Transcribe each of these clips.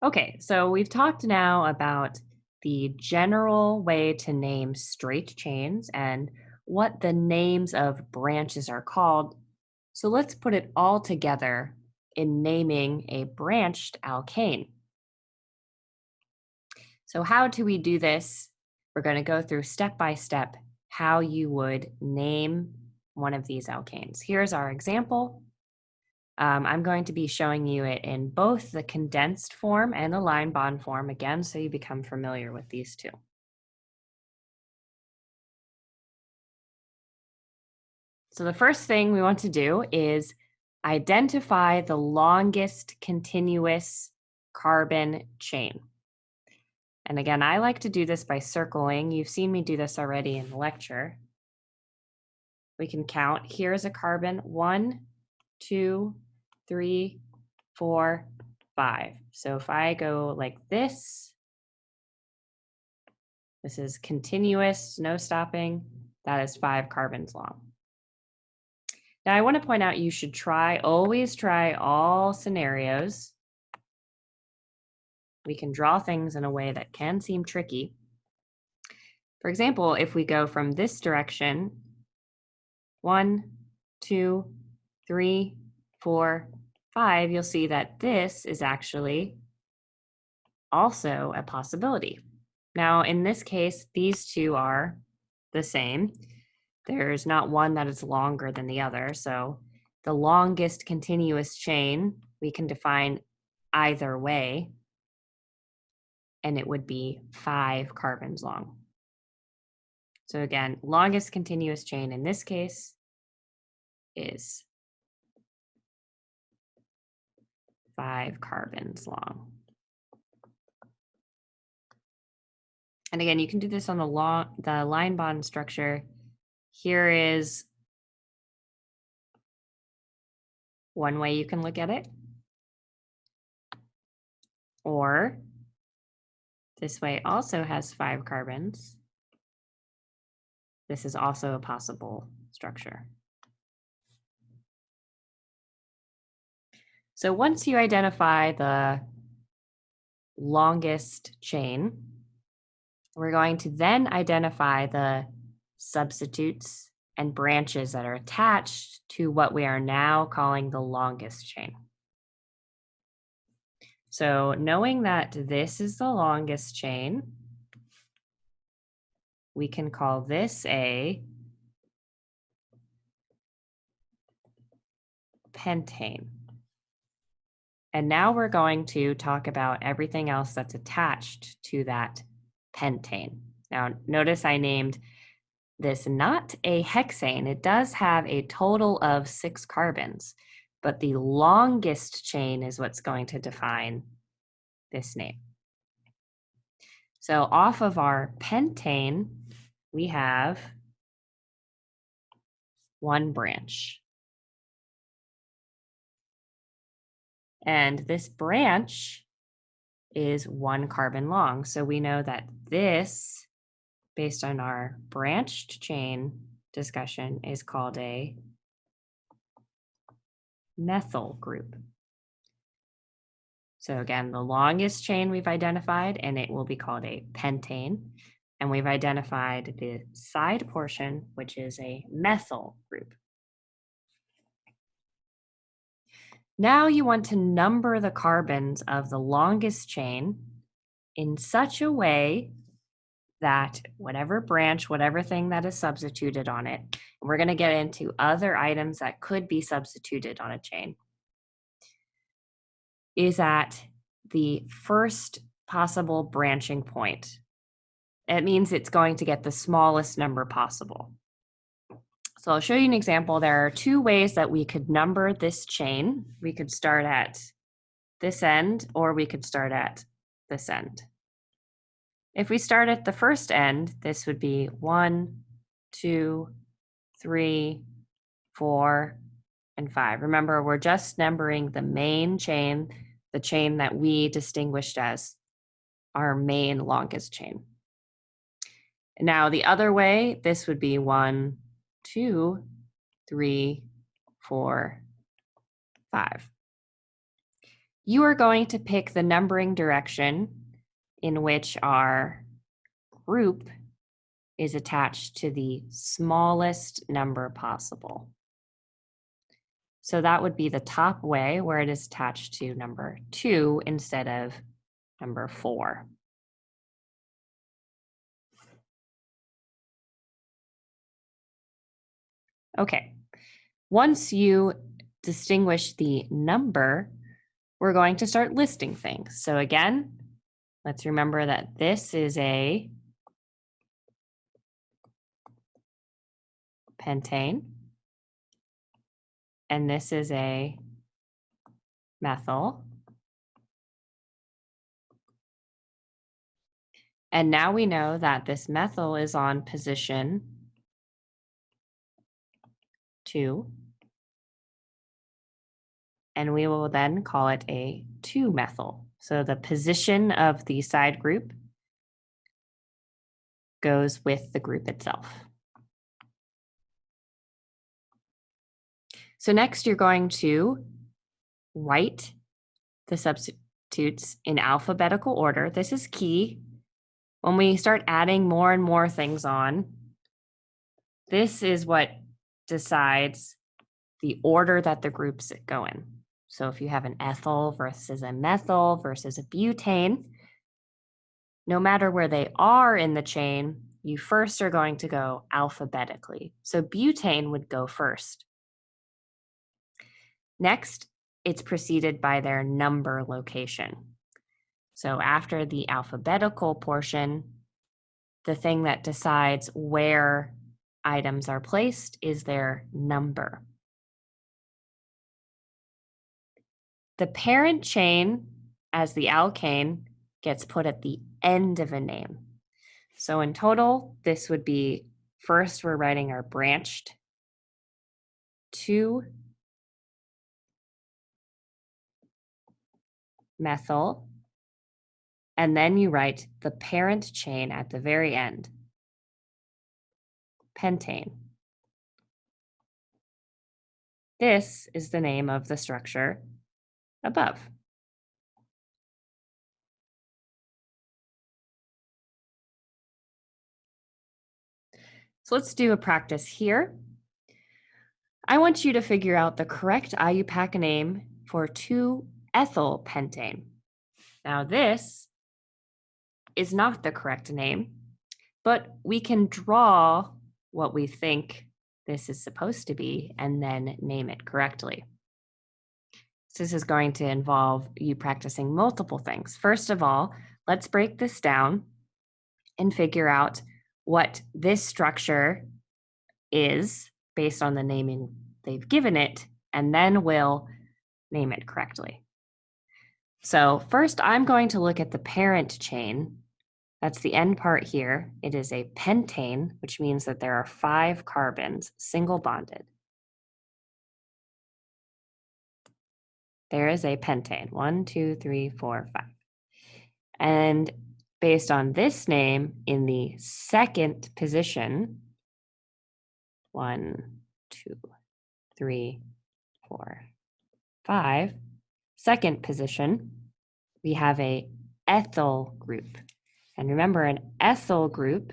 Okay, so we've talked now about the general way to name straight chains and what the names of branches are called. So let's put it all together in naming a branched alkane. So, how do we do this? We're going to go through step by step how you would name one of these alkanes. Here's our example. I'm going to be showing you it in both the condensed form and the line bond form again, so you become familiar with these two. So the first thing we want to do is identify the longest continuous carbon chain. And again, I like to do this by circling. You've seen me do this already in the lecture. We can count. Here's a carbon: 1, 2, 3, 4, 5. So if I go like this is continuous, no stopping. That is 5 carbons long. Now I want to point out you should always try all scenarios. We can draw things in a way that can seem tricky. For example, if we go from this direction, 1, 2, 3, 4, 5, you'll see that this is actually also a possibility. Now, in this case, these two are the same. There's not one that is longer than the other. So the longest continuous chain we can define either way, and it would be 5 carbons long. So again, longest continuous chain in this case is 5 carbons long. And again, you can do this on the line bond structure. Here is one way you can look at it. Or this way also has 5 carbons. This is also a possible structure. So once you identify the longest chain, we're going to then identify the substitutes and branches that are attached to what we are now calling the longest chain. So knowing that this is the longest chain, we can call this a pentane. And now we're going to talk about everything else that's attached to that pentane. Now, notice I named this not a hexane. It does have a total of 6 carbons, but the longest chain is what's going to define this name. So off of our pentane, we have one branch. And this branch is 1 carbon long. So we know that this, based on our branched chain discussion, is called a methyl group. So again, the longest chain we've identified, and it will be called a pentane. And we've identified the side portion, which is a methyl group. Now you want to number the carbons of the longest chain in such a way that whatever branch, whatever thing that is substituted on it, and we're going to get into other items that could be substituted on a chain, is at the first possible branching point. It means it's going to get the smallest number possible. So I'll show you an example. There are 2 ways that we could number this chain. We could start at this end, or we could start at this end. If we start at the first end, this would be 1, 2, 3, 4, and 5. Remember, we're just numbering the main chain, the chain that we distinguished as our main longest chain. Now, the other way, this would be 1, 2, 3, 4, 5. you are going to pick the numbering direction in which our group is attached to the smallest number possible. So that would be the top way where it is attached to number 2 instead of number 4. Okay, once you distinguish the number, we're going to start listing things. So again, let's remember that this is a pentane, and this is a methyl. And now we know that this methyl is on position 2, and we will then call it a 2-methyl. So the position of the side group goes with the group itself. So next you're going to write the substitutes in alphabetical order. This is key. When we start adding more and more things on, this is what decides the order that the groups go in. So if you have an ethyl versus a methyl versus a butane, no matter where they are in the chain, you first are going to go alphabetically. So butane would go first. Next, it's preceded by their number location. So after the alphabetical portion, the thing that decides where items are placed is their number. The parent chain, as the alkane, gets put at the end of a name. So in total, this would be, first we're writing our branched 2-methyl, and then you write the parent chain at the very end, pentane. This is the name of the structure above. So let's do a practice here. I want you to figure out the correct IUPAC name for 2-ethyl pentane. Now this is not the correct name, but we can draw what we think this is supposed to be and then name it correctly. So this is going to involve you practicing multiple things. First of all, let's break this down and figure out what this structure is based on the naming they've given it, and then we'll name it correctly. So first, I'm going to look at the parent chain. That's the end part here. It is a pentane, which means that there are 5 carbons, single bonded. There is a pentane, 1, 2, 3, 4, 5. And based on this name, in the second position, 1, 2, 3, 4, 5, second position, we have a ethyl group. And remember, an ethyl group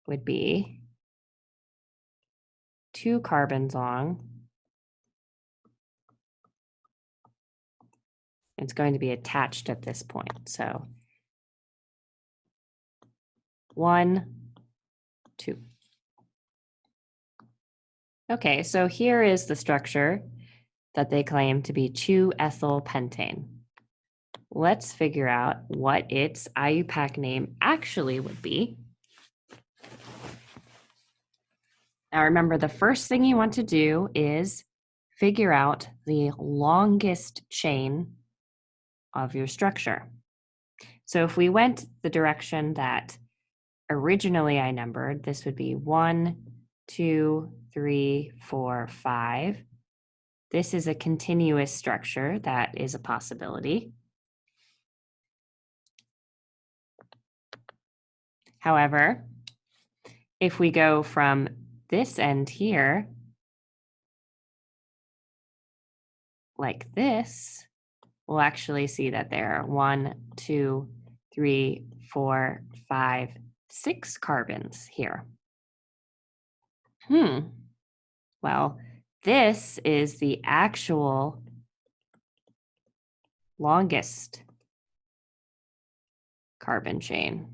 would be 2 carbons long. It's going to be attached at this point. So 1, 2. Okay, so here is the structure that they claim to be 2-ethyl pentane. Let's figure out what its IUPAC name actually would be. Now remember, the first thing you want to do is figure out the longest chain of your structure. So if we went the direction that originally I numbered, this would be 1, 2, 3, 4, 5. This is a continuous structure that is a possibility. However, if we go from this end here, like this, we'll actually see that there are 1, 2, 3, 4, 5, 6 carbons here. Well, this is the actual longest carbon chain.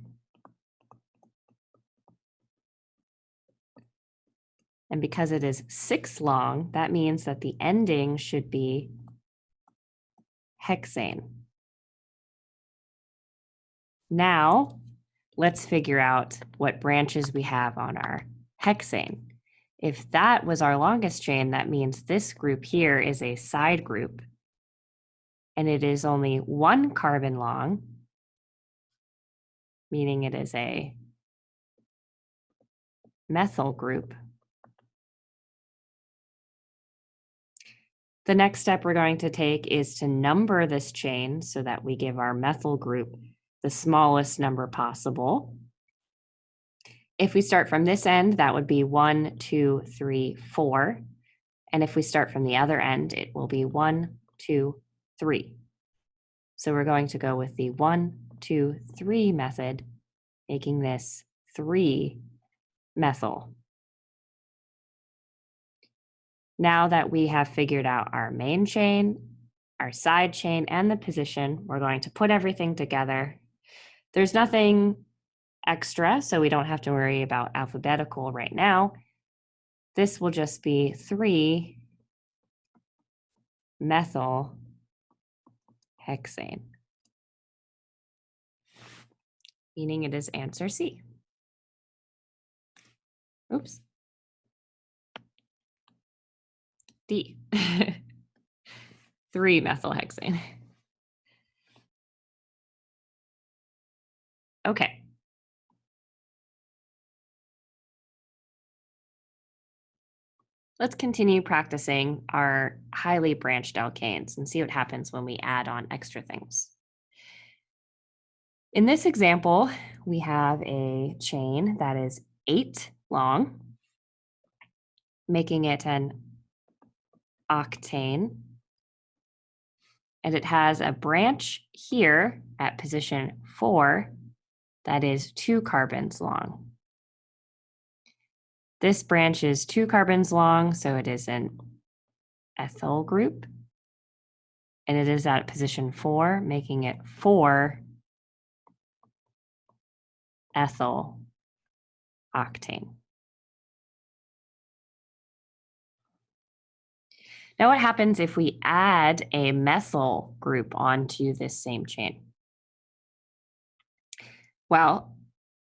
And because it is 6 long, that means that the ending should be hexane. Now, let's figure out what branches we have on our hexane. If that was our longest chain, that means this group here is a side group, and it is only 1 carbon long, meaning it is a methyl group. The next step we're going to take is to number this chain so that we give our methyl group the smallest number possible. If we start from this end, that would be 1, 2, 3, 4. And if we start from the other end, it will be 1, 2, 3. So we're going to go with the 1, 2, 3 method, making this 3-methyl. Now that we have figured out our main chain, our side chain, and the position, we're going to put everything together. There's nothing extra, so we don't have to worry about alphabetical right now. This will just be 3-methyl hexane, meaning it is answer C. Oops. D. 3-methyl hexane. Okay. Let's continue practicing our highly branched alkanes and see what happens when we add on extra things. In this example, we have a chain that is 8 long, making it an octane. And it has a branch here at position 4 that is 2 carbons long. This branch is 2 carbons long, so it is an ethyl group. And it is at position 4, making it 4-ethyl octane. Now, what happens if we add a methyl group onto this same chain? Well,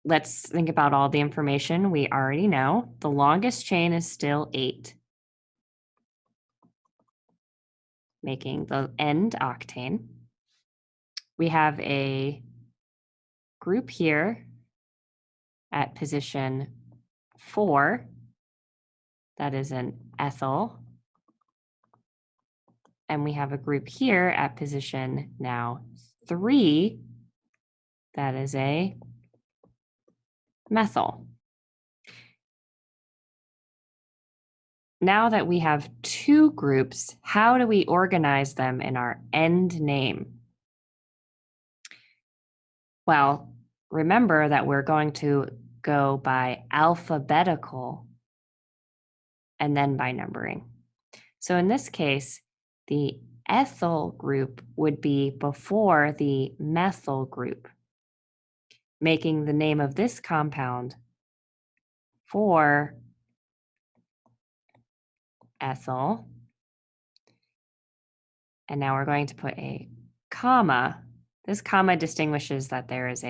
let's think about all the information we already know. The longest chain is still 8, making the end octane. We have a group here at position 4 that is an ethyl. And we have a group here at position now 3 that is a methyl. Now that we have 2 groups, how do we organize them in our end name? Well, remember that we're going to go by alphabetical and then by numbering. So in this case, the ethyl group would be before the methyl group, making the name of this compound 4-ethyl. And now we're going to put a comma. This comma distinguishes that there is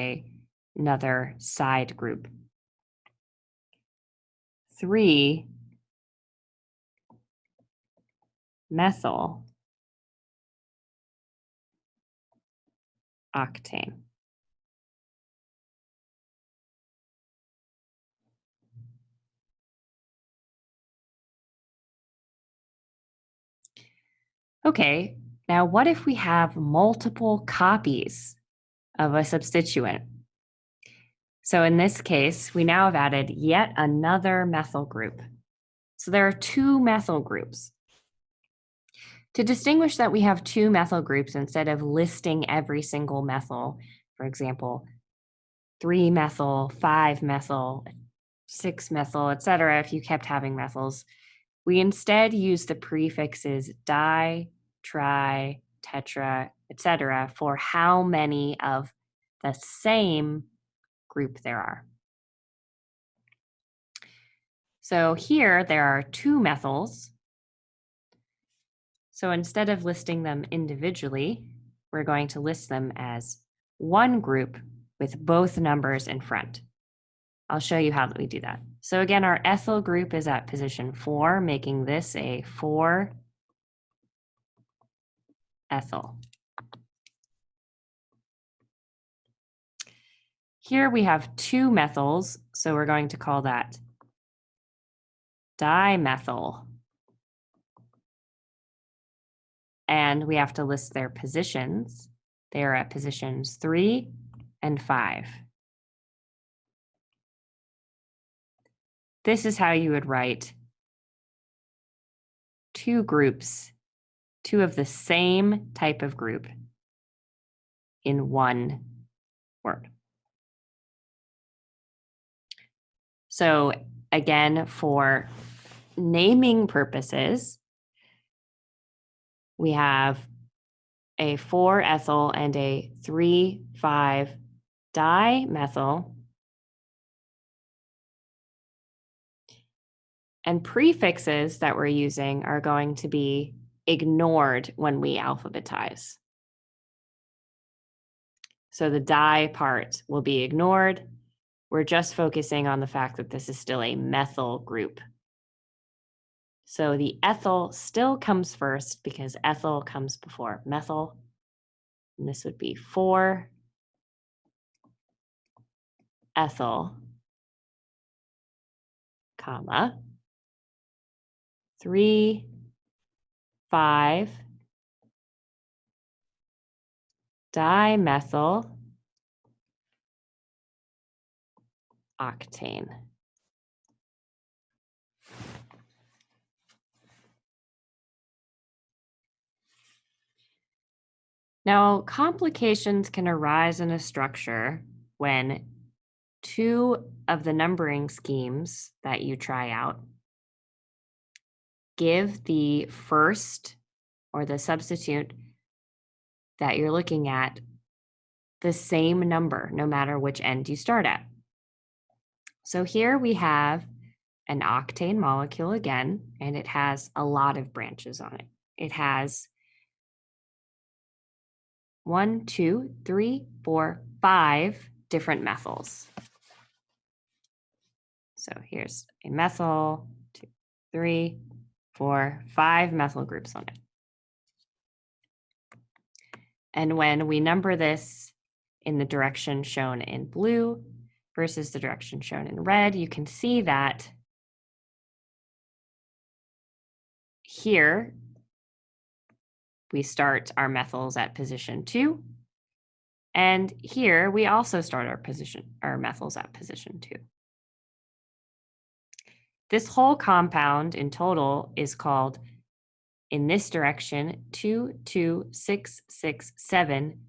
another side group. 3-methyl octane. Okay, now what if we have multiple copies of a substituent? So in this case, we now have added yet another methyl group. So there are 2 methyl groups. To distinguish that we have two methyl groups instead of listing every single methyl, for example, 3-methyl, 5-methyl, 6-methyl, etc., if you kept having methyls, we instead use the prefixes di, tri, tetra, etc. for how many of the same group there are. So here there are 2 methyls. So instead of listing them individually, we're going to list them as one group with both numbers in front. I'll show you how we do that. So again, our ethyl group is at position 4, making this a 4-ethyl. Here we have 2 methyls, so we're going to call that dimethyl. And we have to list their positions. They are at positions 3 and 5. This is how you would write 2 groups, 2 of the same type of group in one word. So again, for naming purposes, we have a 4-ethyl and a 3,5-dimethyl. And prefixes that we're using are going to be ignored when we alphabetize. So the di part will be ignored. We're just focusing on the fact that this is still a methyl group. So the ethyl still comes first because ethyl comes before methyl. And this would be 4-ethyl, comma, 3,5-dimethyl octane. Now, complications can arise in a structure when 2 of the numbering schemes that you try out give the first or the substitute that you're looking at the same number, no matter which end you start at. So here we have an octane molecule again, and it has a lot of branches on it. It has 1, 2, 3, 4, 5 different methyls. So here's a methyl, 2, 3, 4, 5 methyl groups on it. And when we number this in the direction shown in blue versus the direction shown in red, you can see that here we start our methyls at position 2. And here we also start our methyls at position 2. This whole compound in total is called, in this direction, 2, 2, 6, 6, 7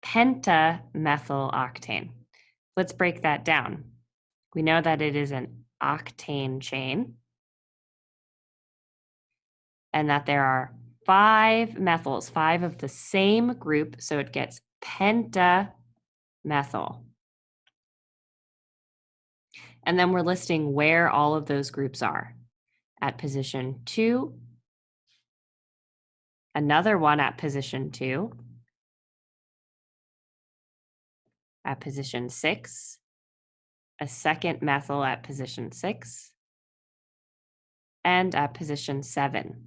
pentamethyl octane. Let's break that down. We know that it is an octane chain and that there are 5 methyls, 5 of the same group, so it gets pentamethyl. And then we're listing where all of those groups are. At position 2, another one at position 2, at position 6, a second methyl at position 6, and at position 7.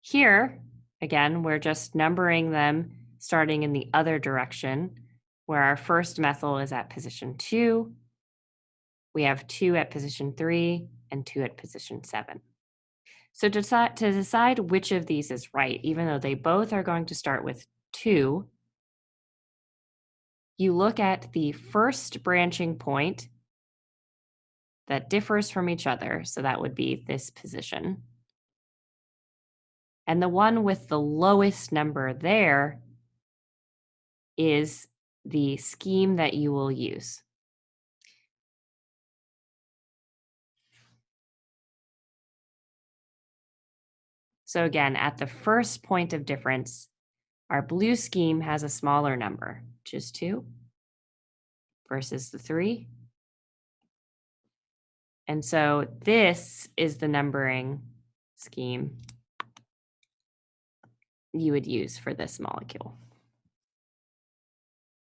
Here, again, we're just numbering them starting in the other direction, where our first methyl is at position 2. We have 2 at position 3 and 2 at position 7. So to decide which of these is right, even though they both are going to start with 2, you look at the first branching point that differs from each other. So that would be this position. And the one with the lowest number there is the scheme that you will use. So again, at the first point of difference, our blue scheme has a smaller number, which is 2 versus the 3. And so this is the numbering scheme you would use for this molecule.